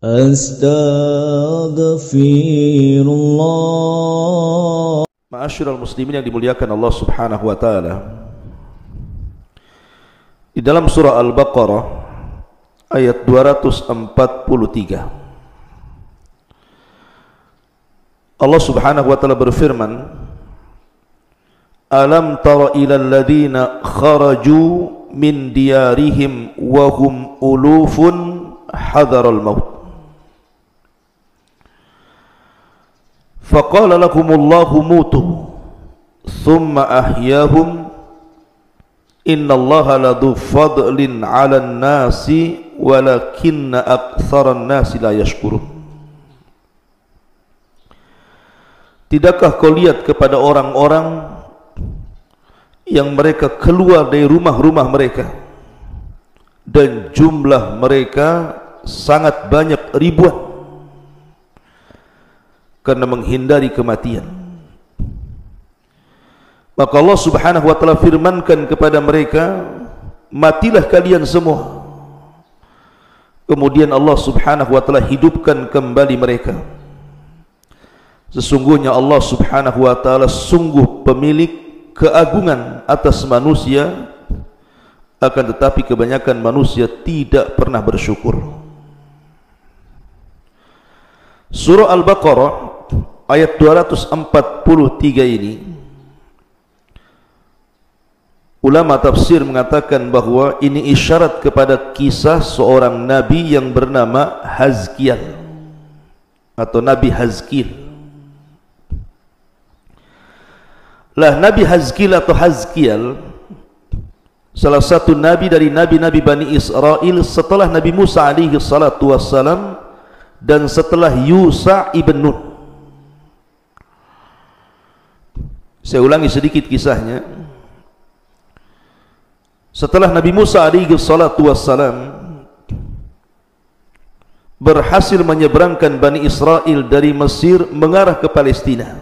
Astaghfirullah. Ma'asyiral muslimin yang dimuliakan Allah Subhanahu wa taala. Di dalam surah Al-Baqarah ayat 243 Allah Subhanahu wa taala berfirman, Alam tara ilal ladina kharaju min diyarihim wa hum ulufun hadaral maut faqala lakumullahu mutu thumma ahyahum innallaha ladu fadlin 'alan nasi walakinna aktsaran nasi la yashkurun. Tidakkah kau lihat kepada orang-orang yang mereka keluar dari rumah-rumah mereka dan jumlah mereka sangat banyak, ribuan, karena menghindari kematian. Maka Allah Subhanahu wa taala firmankan kepada mereka, matilah kalian semua. Kemudian Allah Subhanahu wa taala hidupkan kembali mereka. Sesungguhnya Allah Subhanahu wa taala sungguh pemilik keagungan atas manusia, akan tetapi kebanyakan manusia tidak pernah bersyukur. Surah Al-Baqarah ayat 243 ini, ulama tafsir mengatakan bahwa ini isyarat kepada kisah seorang nabi yang bernama Hazkiel atau Nabi Hazkiel. Lah Nabi Hazkiel atau Hazkiel salah satu nabi dari nabi-nabi Bani Israel setelah Nabi Musa alaihi salatu wassalam dan setelah Yusa ibn Nun. Saya ulangi sedikit kisahnya. Setelah Nabi Musa alaihi salatu wassalam berhasil menyeberangkan Bani Israel dari Mesir mengarah ke Palestina,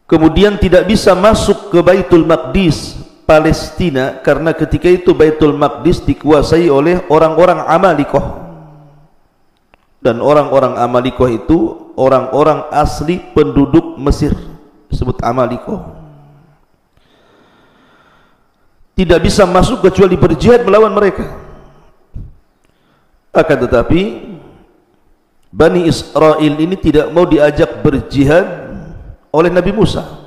kemudian tidak bisa masuk ke Baitul Maqdis Palestina karena ketika itu Baitul Maqdis dikuasai oleh orang-orang Amalikoh, dan orang-orang Amalikoh itu orang-orang asli penduduk Mesir, disebut Amalikoh. Tidak bisa masuk kecuali berjihad melawan mereka. Akan tetapi Bani Israel ini tidak mau diajak berjihad oleh Nabi Musa.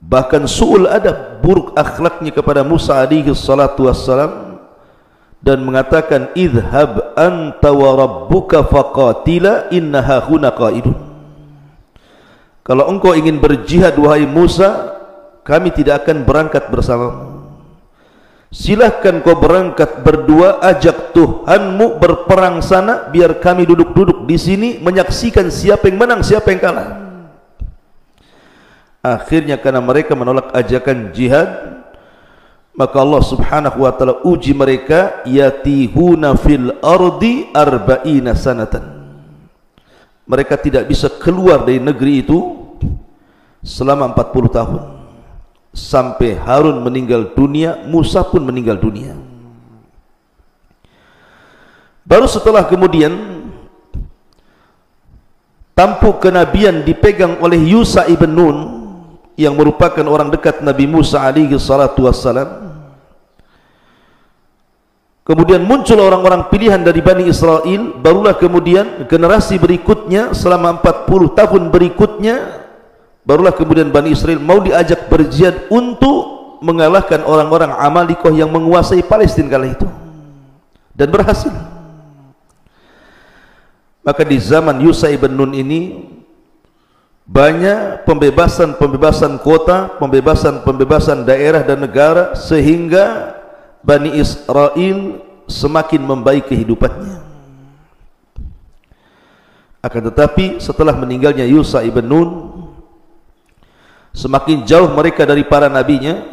Bahkan su'ul adab, buruk akhlaknya kepada Musa alaihi salatu wassalam, dan mengatakan idhab anta wa rabbuka faqatila innaha huna qaidun. Kalau engkau ingin berjihad wahai Musa, kami tidak akan berangkat bersamamu. Silahkan kau berangkat berdua, ajak Tuhanmu berperang sana, biar kami duduk-duduk di sini menyaksikan siapa yang menang, siapa yang kalah. Akhirnya karena mereka menolak ajakan jihad, maka Allah Subhanahu wa taala uji mereka, yatihuna fil ardi arba'ina sanatan. Mereka tidak bisa keluar dari negeri itu selama 40 tahun. Sampai Harun meninggal dunia, Musa pun meninggal dunia. Baru setelah kemudian tampuk kenabian dipegang oleh Yusa ibn Nun yang merupakan orang dekat Nabi Musa alaihi salatu wassalam. Kemudian muncul orang-orang pilihan dari Bani Israel. Barulah kemudian generasi berikutnya selama 40 tahun berikutnya, barulah kemudian Bani Israel mau diajak berjihad untuk mengalahkan orang-orang Amalikoh yang menguasai Palestina kala itu, dan berhasil. Maka di zaman Yusa ibn Nun ini banyak pembebasan kota, pembebasan daerah dan negara, sehingga Bani Israel semakin membaik kehidupannya. Akan tetapi setelah meninggalnya Yusa ibn Nun, semakin jauh mereka dari para nabinya.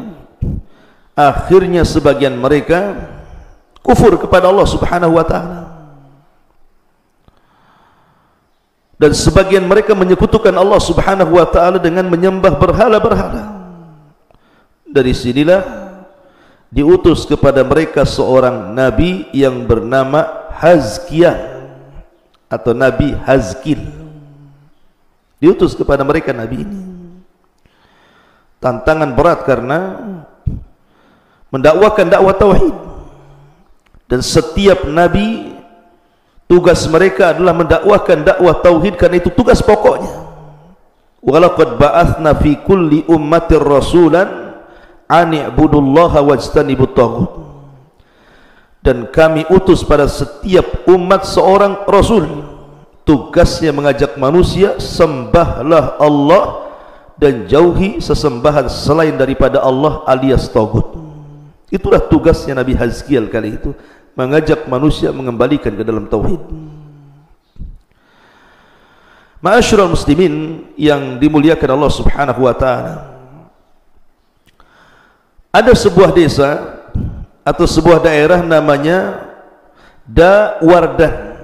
Akhirnya sebagian mereka kufur kepada Allah Subhanahu wa taala, dan sebagian mereka menyekutukan Allah Subhanahu wa taala dengan menyembah berhala-berhala. Dari sinilah diutus kepada mereka seorang nabi yang bernama Hazkiah atau Nabi Hazkil. Diutus kepada mereka nabi ini. Tantangan berat karena mendakwakan dakwah tauhid, dan setiap nabi tugas mereka adalah mendakwakan dakwah tauhid, karena itu tugas pokoknya. Walaqad ba'athna fi kulli ummatir rasulan an i'budullaha wajtanibut taghut. Dan kami utus pada setiap umat seorang rasul, tugasnya mengajak manusia sembahlah Allah dan jauhi sesembahan selain daripada Allah alias taghut. Itulah tugasnya Nabi Hazkiel kali itu, mengajak manusia mengembalikan ke dalam tauhid. Ma'asyiral muslimin yang dimuliakan Allah Subhanahu wa taala, ada sebuah desa atau sebuah daerah namanya Dawardan.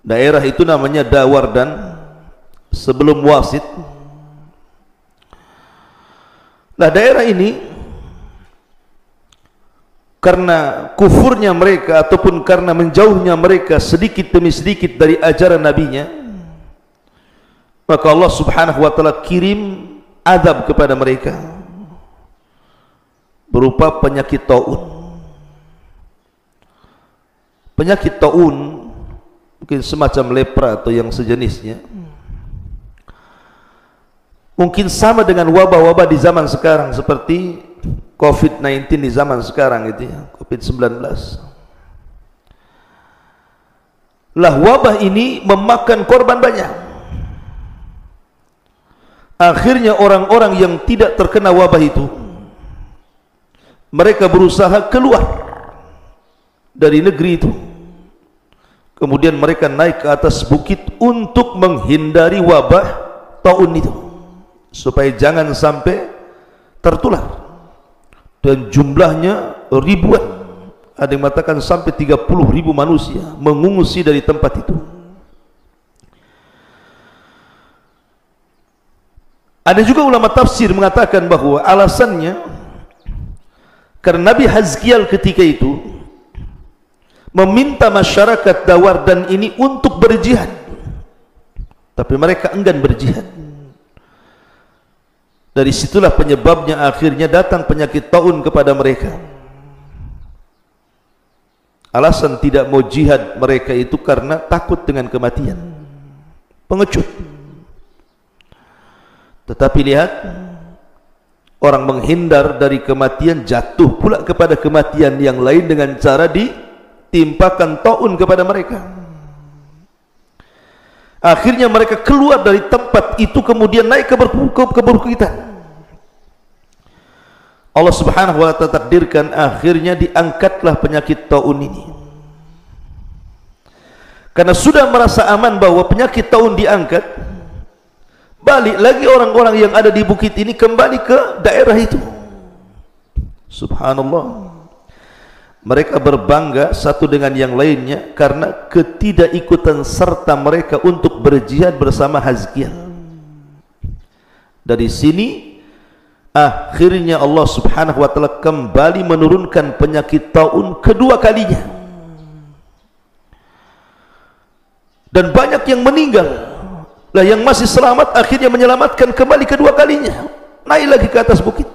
Daerah itu namanya Dawardan sebelum Wasit. Nah, daerah ini karena kufurnya mereka ataupun karena menjauhnya mereka sedikit demi sedikit dari ajaran nabinya, maka Allah Subhanahu wa taala kirim azab kepada mereka berupa penyakit taun. Penyakit taun mungkin semacam lepra atau yang sejenisnya, mungkin sama dengan wabah-wabah di zaman sekarang seperti COVID-19 di zaman sekarang itu ya, COVID-19. Lah wabah ini memakan korban banyak. Akhirnya orang-orang yang tidak terkena wabah itu, mereka berusaha keluar dari negeri itu. Kemudian mereka naik ke atas bukit untuk menghindari wabah taun itu, supaya jangan sampai tertular. Dan jumlahnya ribuan, ada yang mengatakan sampai 30.000 manusia mengungsi dari tempat itu. Ada juga ulama tafsir mengatakan bahwa alasannya karena Nabi Hazkiel ketika itu meminta masyarakat Dawardan ini untuk berjihad, tapi mereka enggan berjihad. Dari situlah penyebabnya akhirnya datang penyakit taun kepada mereka. Alasan tidak mau jihad mereka itu karena takut dengan kematian, pengecut. Tetapi lihat, orang menghindar dari kematian jatuh pula kepada kematian yang lain dengan cara ditimpakan taun kepada mereka. Akhirnya mereka keluar dari tempat itu, kemudian naik ke perbukitan. Allah Subhanahu wa ta'ala takdirkan akhirnya diangkatlah penyakit taun ini. Karena sudah merasa aman bahwa penyakit taun diangkat, balik lagi orang-orang yang ada di bukit ini kembali ke daerah itu. Subhanallah. Mereka berbangga satu dengan yang lainnya karena ketidakikutan serta mereka untuk berjihad bersama Hazkiel. Dari sini akhirnya Allah Subhanahu wa ta'ala kembali menurunkan penyakit taun kedua kalinya, dan banyak yang meninggal. Lah yang masih selamat akhirnya menyelamatkan kembali kedua kalinya, naik lagi ke atas bukit.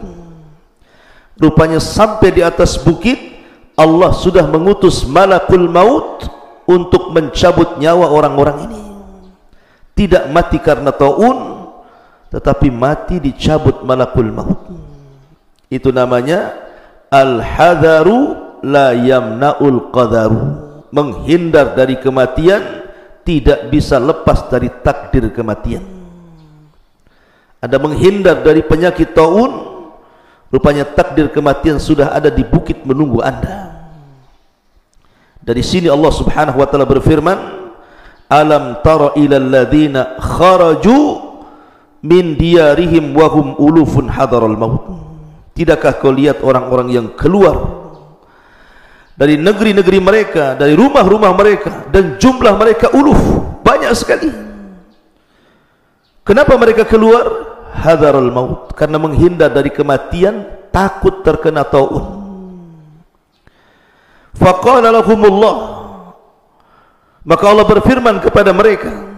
Rupanya sampai di atas bukit Allah sudah mengutus malakul maut untuk mencabut nyawa orang-orang ini. Tidak mati karena taun, tetapi mati dicabut malakul maut. Itu namanya al-hadaru la yamna'ul qadaru. Menghindar dari kematian tidak bisa lepas dari takdir kematian. Ada menghindar dari penyakit taun, rupanya takdir kematian sudah ada di bukit menunggu Anda. Dari sini Allah Subhanahu wa ta'ala berfirman, alam tara ilal ladzina kharaju min diyarihim wa hum ulufun hadaral maut. Tidakkah kau lihat orang-orang yang keluar dari negeri-negeri mereka, dari rumah-rumah mereka, dan jumlah mereka uluf, banyak sekali. Kenapa mereka keluar? Hadaral maut, karena menghindar dari kematian, takut terkena taun. Faqala lahumullah, maka Allah berfirman kepada mereka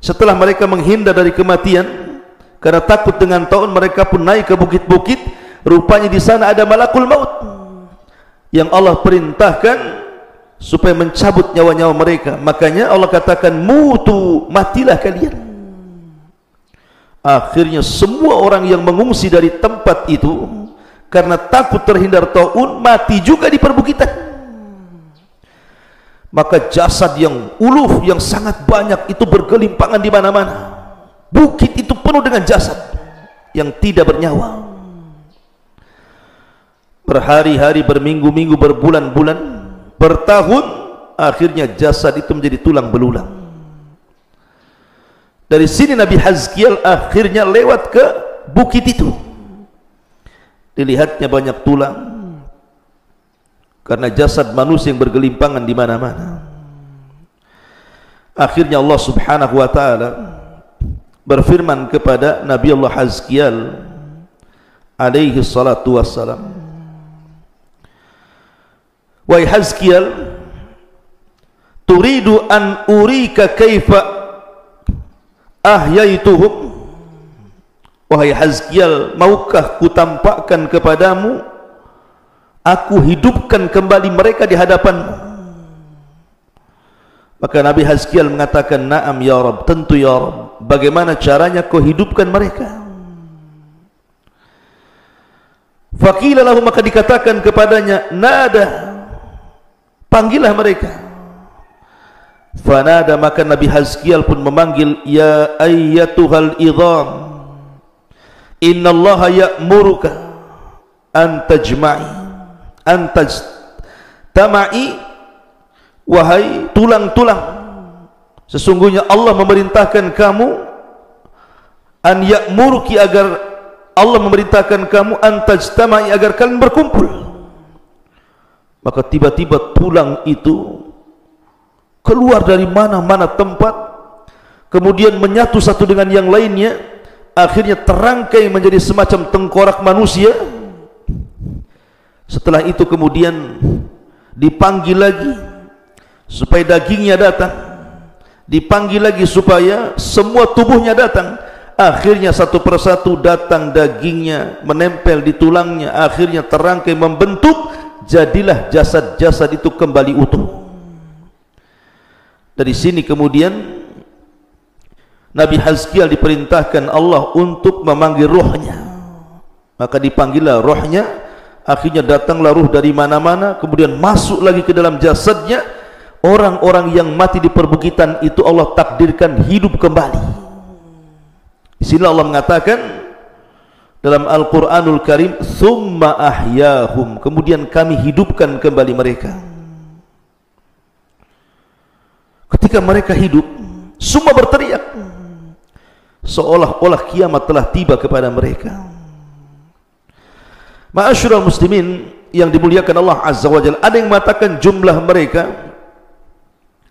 setelah mereka menghindar dari kematian karena takut dengan taun, mereka pun naik ke bukit-bukit. Rupanya di sana ada malakul maut yang Allah perintahkan supaya mencabut nyawa-nyawa mereka. Makanya Allah katakan mutu, matilah kalian. Akhirnya semua orang yang mengungsi dari tempat itu karena takut terhindar taun mati juga di perbukitan. Maka jasad yang uluh, yang sangat banyak itu bergelimpangan di mana-mana. Bukit itu penuh dengan jasad yang tidak bernyawa. Berhari-hari, berminggu-minggu, berbulan-bulan, bertahun, akhirnya jasad itu menjadi tulang belulang. Dari sini Nabi Hazkiel akhirnya lewat ke bukit itu. Dilihatnya banyak tulang, karena jasad manusia yang bergelimpangan di mana-mana. Akhirnya Allah Subhanahu wa taala berfirman kepada Nabi Allah Hazkiel alaihi salatu wassalam, wahai Hazkiel, turidu an urika kaifa ahyaituhum. Wahai Hazkiel, maukah kutampakkan kepadamu aku hidupkan kembali mereka di hadapanmu? Maka Nabi Hazkiel mengatakan, na'am ya Rabb, tentu ya Rabb. Bagaimana caranya kau hidupkan mereka? Faqila lahu, maka dikatakan kepadanya, nada, panggillah mereka. Fanada, maka Nabi Hazkiel pun memanggil, ya ayyatuhal idham, innallaha ya'muruka an tajma'i, antaj tama'i, wahai tulang-tulang, sesungguhnya Allah memerintahkan kamu, an ya'muruki, agar Allah memerintahkan kamu, antaj tama'i, agar kalian berkumpul. Maka tiba-tiba tulang itu keluar dari mana-mana tempat, kemudian menyatu satu dengan yang lainnya, akhirnya terangkai menjadi semacam tengkorak manusia. Setelah itu kemudian dipanggil lagi supaya dagingnya datang, dipanggil lagi supaya semua tubuhnya datang. Akhirnya satu persatu datang dagingnya, menempel di tulangnya, akhirnya terangkai membentuk, jadilah jasad-jasad itu kembali utuh. Dari sini kemudian Nabi Hazkiel diperintahkan Allah untuk memanggil rohnya. Maka dipanggillah rohnya, akhirnya datanglah ruh dari mana-mana, kemudian masuk lagi ke dalam jasadnya. Orang-orang yang mati di perbukitan itu Allah takdirkan hidup kembali. Di sini Allah mengatakan dalam Al-Quranul Karim, "Tsumma ahyahum", kemudian kami hidupkan kembali mereka. Ketika mereka hidup, semua berteriak seolah-olah kiamat telah tiba kepada mereka. Ma'asyiral muslimin yang dimuliakan Allah Azza wa Jalla, ada yang mengatakan jumlah mereka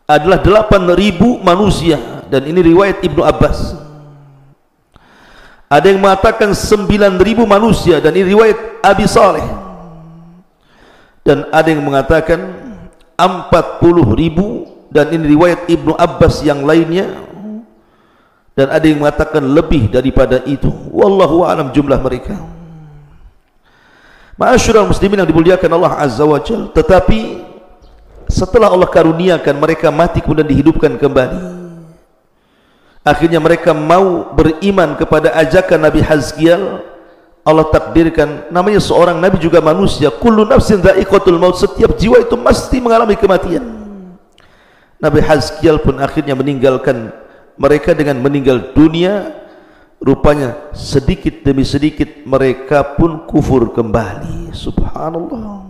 adalah 8.000 manusia, dan ini riwayat Ibnu Abbas. Ada yang mengatakan 9.000 manusia, dan ini riwayat Abi Saleh. Dan ada yang mengatakan 40.000, dan ini riwayat Ibnu Abbas yang lainnya. Dan ada yang mengatakan lebih daripada itu. Wallahu a'lam jumlah mereka. Ma'asyiral muslimin yang dimuliakan Allah Azza wa Jalla, tetapi setelah Allah karuniakan mereka mati kemudian dihidupkan kembali, akhirnya mereka mau beriman kepada ajakan Nabi Hazkiel. Allah takdirkan, namanya seorang nabi juga manusia, kullu nafsin dha'iqatul maut, setiap jiwa itu mesti mengalami kematian. Nabi Hazkiel pun akhirnya meninggalkan mereka dengan meninggal dunia. Rupanya sedikit demi sedikit mereka pun kufur kembali. Subhanallah,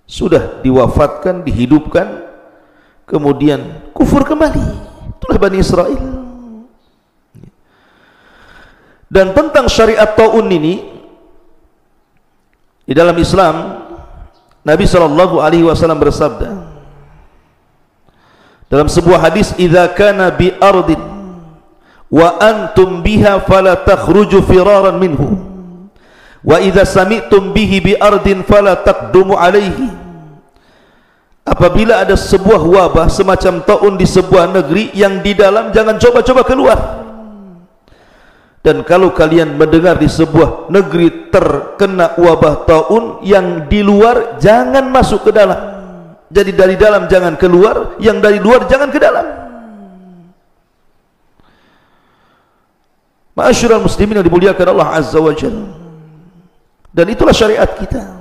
sudah diwafatkan, dihidupkan, kemudian kufur kembali. Itulah Bani Israel. Dan tentang syariat ta'un ini, di dalam Islam Nabi SAW bersabda dalam sebuah hadis, idza kana bi ardin wa antum biha fala takhruju firaran minhu, Wa idza sami'tum bihi bi ardin fala taqdumu alaihi. Apabila ada sebuah wabah semacam taun di sebuah negeri, yang di dalam jangan coba-coba keluar. Dan kalau kalian mendengar di sebuah negeri terkena wabah taun, yang di luar jangan masuk ke dalam. Jadi dari dalam jangan keluar, yang dari luar jangan ke dalam. Ma'asyiral muslimin yang dimuliakan Allah Azza wa Jalla. Dan itulah syariat kita.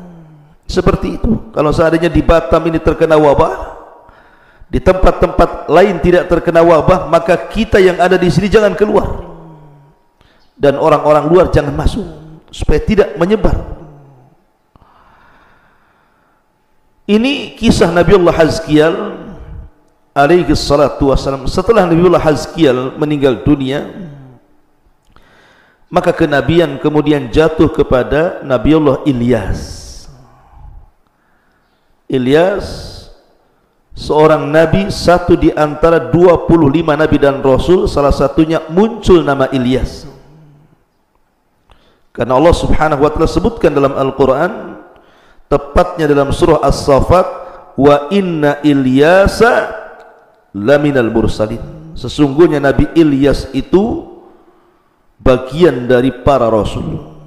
Seperti itu. Kalau seandainya di Batam ini terkena wabah, di tempat-tempat lain tidak terkena wabah, maka kita yang ada di sini jangan keluar, dan orang-orang luar jangan masuk, supaya tidak menyebar. Ini kisah Nabiullah Hazkiel alaihi salatu wassalam. Setelah Nabiullah Hazkiel meninggal dunia, maka kenabian kemudian jatuh kepada Nabiullah Ilyas. Ilyas seorang nabi, satu di antara 25 nabi dan rasul. Salah satunya muncul nama Ilyas karena Allah Subhanahu wa taala sebutkan dalam Al-Qur'an, tepatnya dalam surah As-Saffat, wa inna Ilyasa laminal mursalin. Sesungguhnya Nabi Ilyas itu bagian dari para rasul.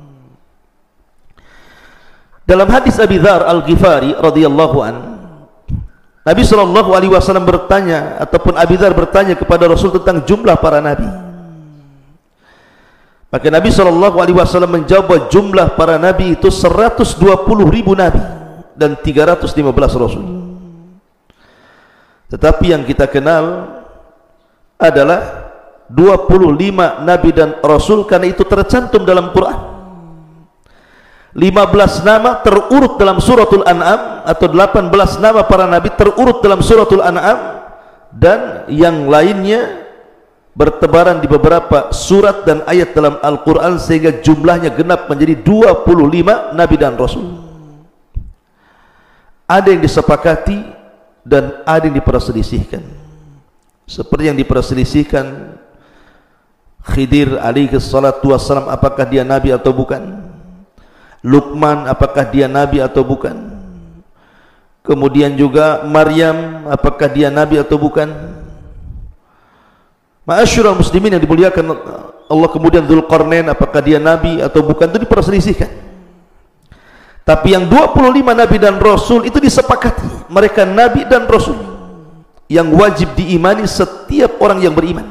Dalam hadis Abi Dzar Al-Ghifari radhiyallahu an, Nabi sallallahu alaihi wasallam bertanya, ataupun Abi Dzar bertanya kepada Rasul tentang jumlah para nabi. Maka Nabi sallallahu alaihi wasallam menjawab, jumlah para nabi itu 120.000 nabi dan 315 rasul. Tetapi yang kita kenal adalah 25 nabi dan rasul, karena itu tercantum dalam Quran. 15 nama terurut dalam suratul An'am, atau 18 nama para nabi terurut dalam suratul An'am, dan yang lainnya bertebaran di beberapa surat dan ayat dalam Al-Quran, sehingga jumlahnya genap menjadi 25 nabi dan rasul. Ada yang disepakati dan ada yang diperselisihkan. Seperti yang diperselisihkan Khidir alaihi salatu wassalam, apakah dia nabi atau bukan. Luqman, apakah dia nabi atau bukan. Kemudian juga Maryam, apakah dia nabi atau bukan. Ma'asyiral muslimin yang dimuliakan Allah, kemudian Dzulqarnain, apakah dia nabi atau bukan, itu diperselisihkan. Tapi yang 25 nabi dan rasul itu disepakati, mereka nabi dan rasul yang wajib diimani setiap orang yang beriman.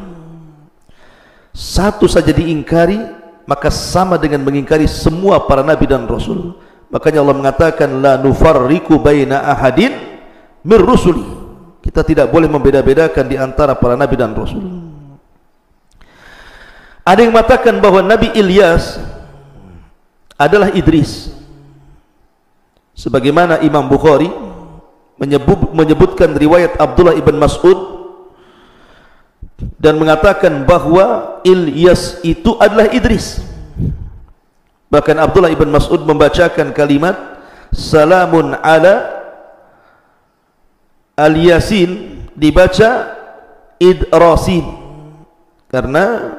Satu saja diingkari, maka sama dengan mengingkari semua para nabi dan rasul. Makanya Allah mengatakan, la nufarriqu baina ahadin mir rusuli. Kita tidak boleh membeda-bedakan di antara para nabi dan rasul. Ada yang mengatakan bahwa Nabi Ilyas adalah Idris, sebagaimana Imam Bukhari menyebutkan riwayat Abdullah ibn Mas'ud dan mengatakan bahwa Ilyas itu adalah Idris. Bahkan Abdullah ibn Mas'ud membacakan kalimat salamun ala al-Yasin, dibaca Idrasin, karena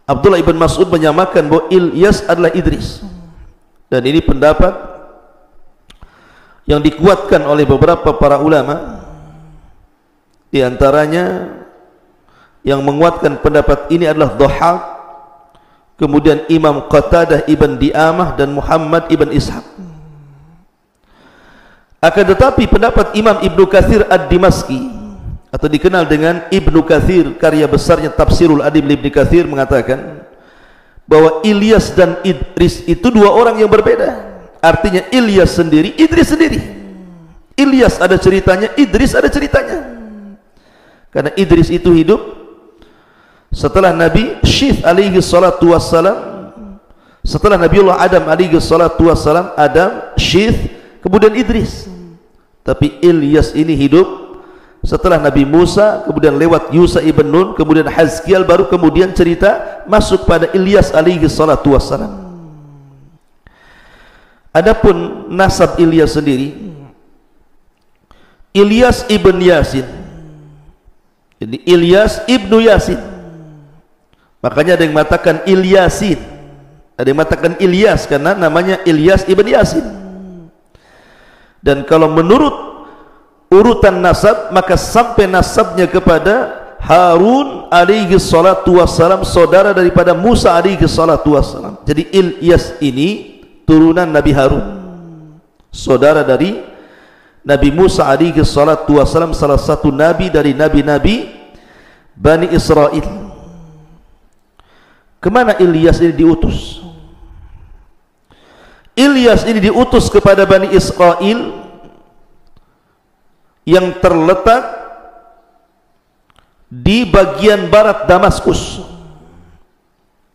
Abdullah ibn Mas'ud menyamakan bahwa Ilyas adalah Idris. Dan ini pendapat yang dikuatkan oleh beberapa para ulama. Di antaranya yang menguatkan pendapat ini adalah Dhahhak, kemudian Imam Qatadah ibn Di'amah, dan Muhammad ibn Ishaq. Akan tetapi pendapat Imam Ibnu Katsir Ad-Dimashqi, atau dikenal dengan Ibnu Katsir, karya besarnya Tafsirul Adim Ibnu Katsir, mengatakan bahwa Ilyas dan Idris itu dua orang yang berbeda. Artinya Ilyas sendiri, Idris sendiri. Ilyas ada ceritanya, Idris ada ceritanya. Karena Idris itu hidup setelah Nabi Syith alaihi salatu wassalam, setelah Nabiullah Adam alaihi salatu wassalam, Adam, Syith, kemudian Idris. Tapi Ilyas ini hidup setelah Nabi Musa, kemudian lewat Yusa ibn Nun, kemudian Hazkiel, baru kemudian cerita masuk pada Ilyas alaihi salatu wassalam. Adapun nasab Ilyas sendiri, Ilyas ibn Yasin, jadi Ilyas ibnu Yasin. Makanya ada yang mengatakan Ilyasin, Ada yang mengatakan Ilyas karena namanya Ilyas ibn Yasin. Dan kalau menurut urutan nasab, maka sampai nasabnya kepada Harun alaihi salatu wassalam, saudara daripada Musa alaihi salatu wassalam. Jadi Ilyas ini turunan Nabi Harun, saudara dari Nabi Musa alaihi salatu wassalam, salah satu nabi dari nabi-nabi Bani Israel. Kemana Ilyas ini diutus? Ilyas ini diutus kepada Bani Israel yang terletak di bagian barat Damaskus.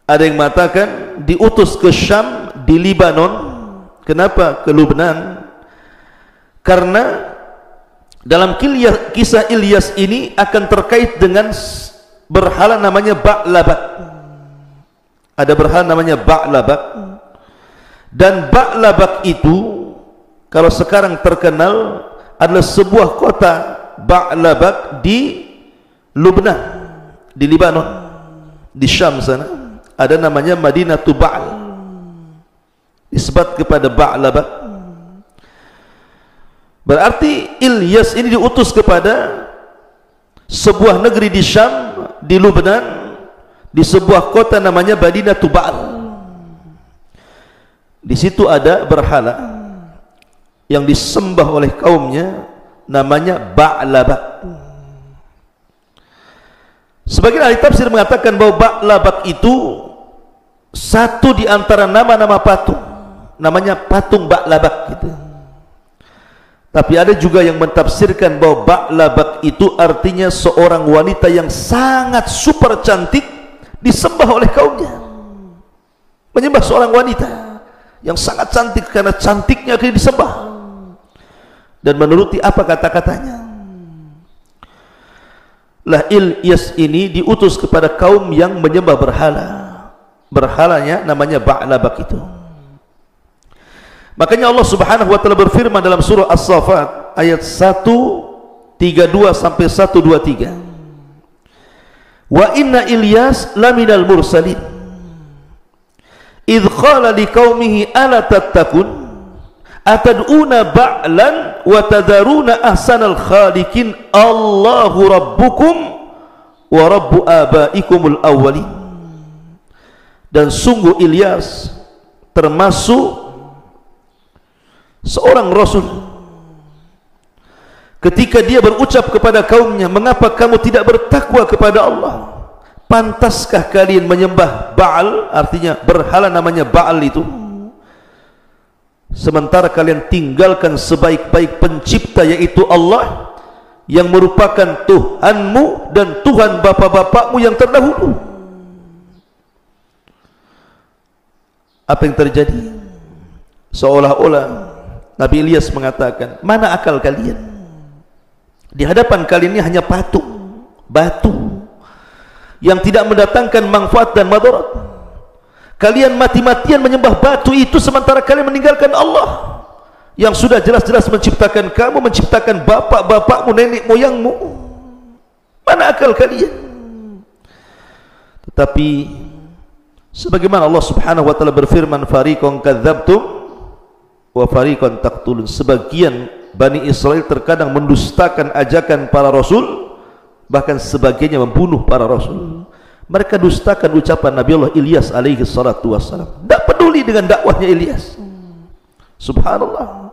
Ada yang mengatakan diutus ke Syam, di Libanon. Kenapa ke Lubnan? Karena dalam kisah Ilyas ini akan terkait dengan berhala namanya Ba'labat. Ada berhala namanya Ba'labat. Dan Ba'labat itu kalau sekarang terkenal adalah sebuah kota Ba'labat di Lubnan, di Libanon, di Syam sana. Ada namanya Madinatu Ba'al, disebut kepada Ba'labat. Berarti Ilyas ini diutus kepada sebuah negeri di Syam, di Lubnan, di sebuah kota namanya Madinatu Ba'al. Di situ ada berhala yang disembah oleh kaumnya, namanya Ba'labat. Sebagian ahli tafsir mengatakan bahwa Ba'labat itu satu di antara nama-nama patung, namanya patung Ba'labat gitu. Tapi ada juga yang mentafsirkan bahwa Ba'labat itu artinya seorang wanita yang sangat super cantik, disembah oleh kaumnya. Menyembah seorang wanita yang sangat cantik karena cantiknya akhirnya disembah dan menuruti apa kata-katanya. Lah Ilyas ini diutus kepada kaum yang menyembah berhala. Berhalanya namanya Ba'labat itu. Makanya Allah Subhanahu wa taala berfirman dalam surah As-Saffat ayat 132 sampai 123. Wa inna Ilyas laminal mursalin. Idh qala liqaumihi ala tattaqun atad'una ba'lan wa tadharuna ahsanal khaliqin Allahu rabbukum wa rabbu abaikumul awwalin. Dan sungguh Ilyas termasuk seorang rasul. Ketika dia berucap kepada kaumnya, mengapa kamu tidak bertakwa kepada Allah? Pantaskah kalian menyembah Baal, artinya berhala namanya Baal itu, sementara kalian tinggalkan sebaik-baik pencipta, yaitu Allah, yang merupakan Tuhanmu dan Tuhan bapa-bapakmu yang terdahulu. Apa yang terjadi? Seolah-olah Nabi Ilyas mengatakan, mana akal kalian? Di hadapan kalian ini hanya patung, batu yang tidak mendatangkan manfaat dan madarat. Kalian mati-matian menyembah batu itu sementara kalian meninggalkan Allah yang sudah jelas-jelas menciptakan kamu, menciptakan bapak-bapakmu, nenek moyangmu. Mana akal kalian? Tetapi sebagaimana Allah Subhanahu wa taala berfirman, fariqan kadzabtum wa fariqan taqtulun. Sebagian Bani Israel terkadang mendustakan ajakan para rasul, bahkan sebagiannya membunuh para rasul. Mereka dustakan ucapan Nabi Allah Ilyas alaihi salatu wassalam. Tak peduli dengan dakwahnya Ilyas. Subhanallah.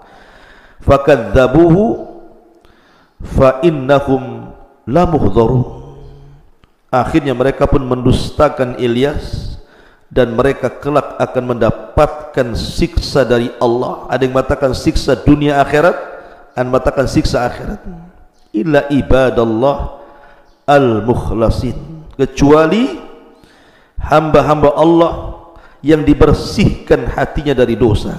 Fakadzabuhu fa innahum la muhdharun. Akhirnya mereka pun mendustakan Ilyas dan mereka kelak akan mendapatkan siksa dari Allah. Ada yang mengatakan siksa dunia akhirat, ada yang mengatakan siksa akhirat. Illa ibadallah al-mukhlasin, kecuali hamba-hamba Allah yang dibersihkan hatinya dari dosa.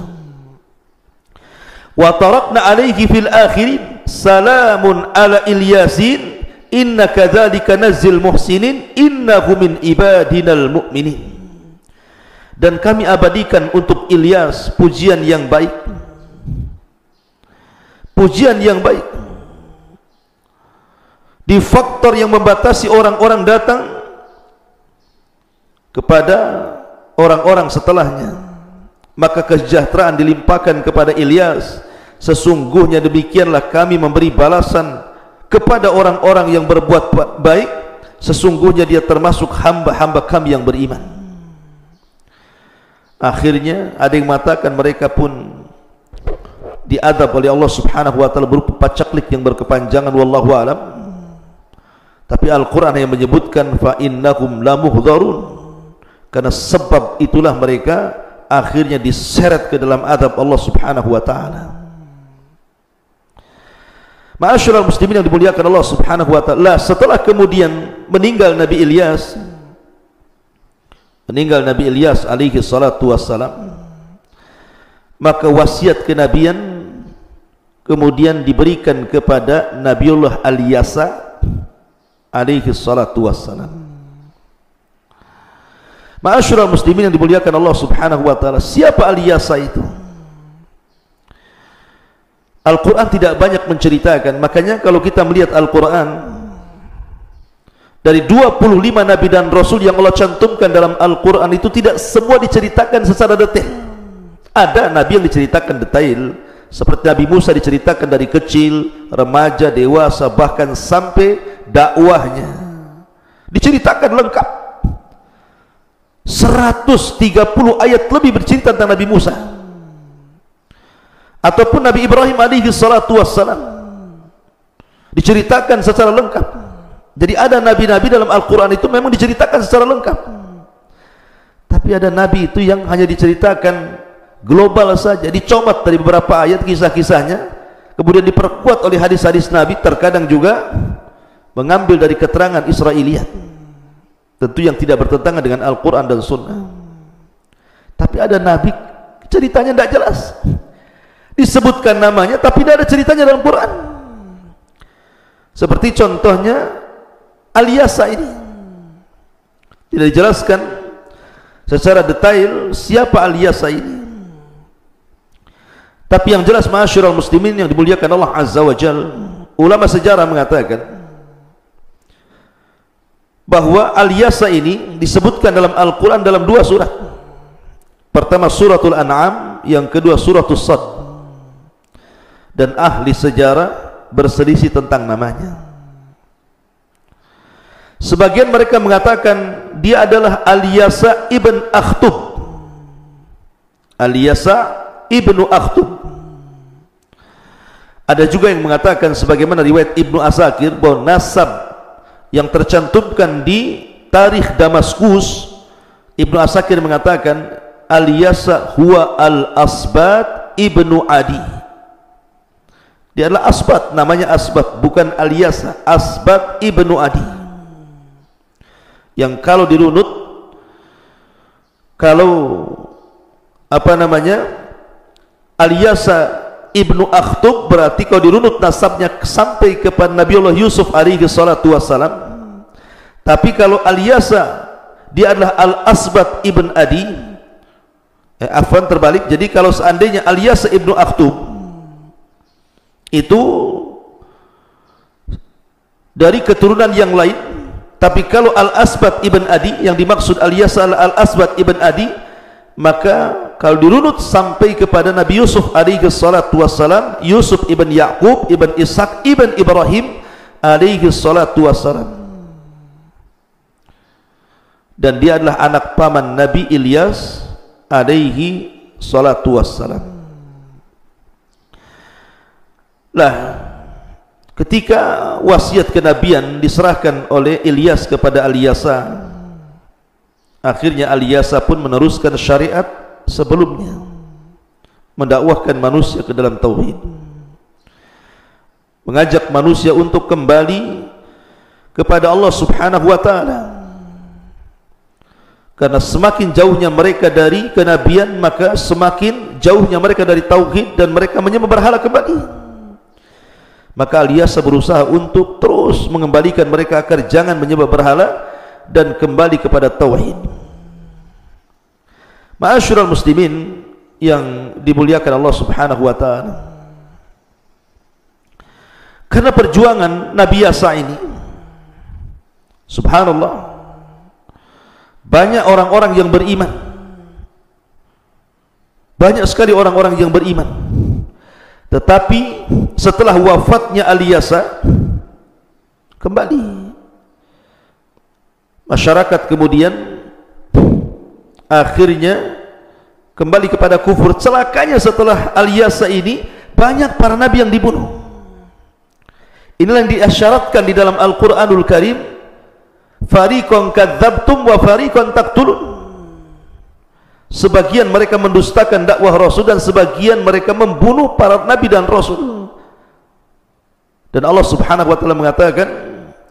Wa tarakna alaihi fil akhirin salamun ala Ilyasin inna kadzalika nazzil muhsinin innahu min ibadinal mu'minin. Dan kami abadikan untuk Ilyas pujian yang baik, pujian yang baik. Di faktor yang membatasi orang-orang datang kepada orang-orang setelahnya, maka kesejahteraan dilimpahkan kepada Ilyas. Sesungguhnya demikianlah kami memberi balasan kepada orang-orang yang berbuat baik. Sesungguhnya dia termasuk hamba-hamba kami yang beriman. Akhirnya ada yang mengatakan mereka pun diadab oleh Allah Subhanahu wa taala berupa pacaklik yang berkepanjangan, wallahu alam. Tapi Al-Qur'an yang menyebutkan fa innahum lamuhdharun, karena sebab itulah mereka akhirnya diseret ke dalam adab Allah Subhanahu wa taala. Ma'asyiral muslimin yang dimuliakan Allah Subhanahu wa taala, setelah kemudian meninggal Nabi Ilyas alaihi salatu wassalam, maka wasiat kenabian kemudian diberikan kepada Nabiullah Al-Yasa alaihi salatu wassalam. Ma'asyiral muslimin yang dimuliakan Allah Subhanahu wa taala, siapa Al-Yasa itu? Al-Quran tidak banyak menceritakan. Makanya kalau kita melihat Al-Quran, dari 25 Nabi dan Rasul yang Allah cantumkan dalam Al-Quran itu tidak semua diceritakan secara detail. Ada Nabi yang diceritakan detail, seperti Nabi Musa diceritakan dari kecil, remaja, dewasa, bahkan sampai dakwahnya diceritakan lengkap. 130 ayat lebih bercerita tentang Nabi Musa. Ataupun Nabi Ibrahim alaihi salatu wassalam diceritakan secara lengkap. Jadi ada nabi-nabi dalam Al-Quran itu memang diceritakan secara lengkap. Tapi ada nabi itu yang hanya diceritakan global saja, dicomot dari beberapa ayat kisah-kisahnya, kemudian diperkuat oleh hadis-hadis nabi, terkadang juga mengambil dari keterangan Israiliyat, tentu yang tidak bertentangan dengan Al-Quran dan Sunnah. Tapi ada nabi ceritanya tidak jelas, disebutkan namanya tapi tidak ada ceritanya dalam Quran. Seperti contohnya Al-Yasa ini, tidak dijelaskan secara detail siapa Al-Yasa ini. Tapi yang jelas ma'asyiral muslimin yang dimuliakan Allah Azza wa Jalla, ulama sejarah mengatakan bahwa Al-Yasa ini disebutkan dalam Al-Quran dalam 2 surat. Pertama suratul An'am, yang kedua suratul Sad. Dan ahli sejarah berselisih tentang namanya. Sebagian mereka mengatakan dia adalah Al-Yasa ibn Akhtub. Al-Yasa ibnu Akhtub. Ada juga yang mengatakan sebagaimana riwayat Ibnu Asakir bahwa nasab yang tercantumkan di tarikh Damaskus, Ibnu Asakir mengatakan Al-Yasa huwa Al-Asbat ibnu Adi. Dia adalah Asbat, namanya Asbat, bukan Al-Yasa. Asbat ibnu Adi, yang kalau dirunut, kalau Al-Yasa ibnu Akhtub, berarti kalau dirunut nasabnya sampai kepada Nabiullah Yusuf alaihi salatu wassalam. Tapi kalau Al-Yasa dia adalah Al-Asbat ibn Adi, afwan terbalik. Jadi kalau seandainya Al-Yasa ibnu Akhtub itu dari keturunan yang lain, tapi kalau Al-Asbat ibn Adi yang dimaksud Al-Yasa Al-Asbat ibn Adi, maka kalau dirunut sampai kepada Nabi Yusuf alaihi salatu wassalam, Yusuf ibn Yaqub ibn Ishaq ibn Ibrahim alaihi salatu wassalam, dan dia adalah anak paman Nabi Ilyas alaihi salatu wassalam. Lah, ketika wasiat kenabian diserahkan oleh Ilyas kepada Al-Yasa, akhirnya Al-Yasa pun meneruskan syariat sebelumnya, mendakwahkan manusia ke dalam tauhid, mengajak manusia untuk kembali kepada Allah Subhanahu wa taala. Karena semakin jauhnya mereka dari kenabian, maka semakin jauhnya mereka dari tauhid, dan mereka menyembah berhala kembali. Maka Al-Yasa berusaha untuk terus mengembalikan mereka agar jangan menyembah berhala dan kembali kepada tauhid. Ma'asyiral muslimin yang dimuliakan Allah Subhanahu wa taala, karena perjuangan Nabi Yasa ini, subhanallah, banyak orang-orang yang beriman Banyak sekali orang-orang yang beriman, tetapi setelah wafatnya Al-Yasa kembali masyarakat, kemudian akhirnya kembali kepada kufur. Celakanya setelah Al-Yasa ini banyak para nabi yang dibunuh. Inilah yang diisyaratkan di dalam Al-Quranul Karim, fariqan kadzabtum wa fariqan taqtulun. Sebagian mereka mendustakan dakwah Rasul dan sebagian mereka membunuh para nabi dan Rasul. Dan Allah Subhanahu wa taala mengatakan,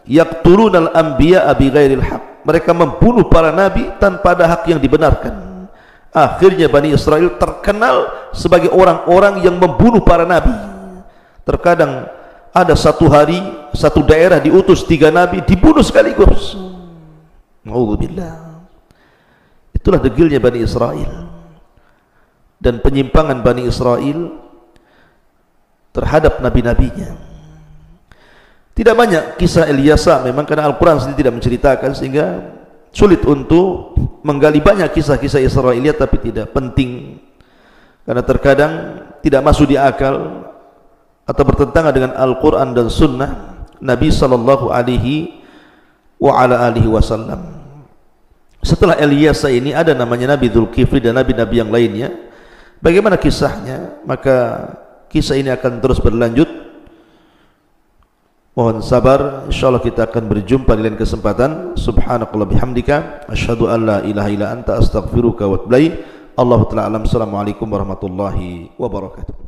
yaqtulunal anbiya'a bighairil haqq. Mereka membunuh para nabi tanpa ada hak yang dibenarkan. Akhirnya Bani Israel terkenal sebagai orang-orang yang membunuh para nabi. Terkadang ada satu hari, satu daerah diutus 3 nabi, dibunuh sekaligus. Na'udzubillah. Itulah degilnya Bani Israel dan penyimpangan Bani Israel terhadap nabi-nabinya. Tidak banyak kisah Ilyasa memang, karena Al-Quran sendiri tidak menceritakan, sehingga sulit untuk menggali banyak kisah-kisah Israiliyat, tapi tidak penting karena terkadang tidak masuk di akal atau bertentangan dengan Al-Quran dan Sunnah Nabi sallallahu alaihi wasallam. Setelah Ilyasa ini ada namanya Nabi Dzulkifli dan nabi-nabi yang lainnya. Bagaimana kisahnya? Maka kisah ini akan terus berlanjut. Mohon sabar, insyaallah kita akan berjumpa di lain kesempatan. Subhanakallah bihamdika, asyhadu an la ilaha illa anta, astaghfiruka wa atubu ilaik. Allahu ta'ala alam. Assalamualaikum warahmatullahi wabarakatuh.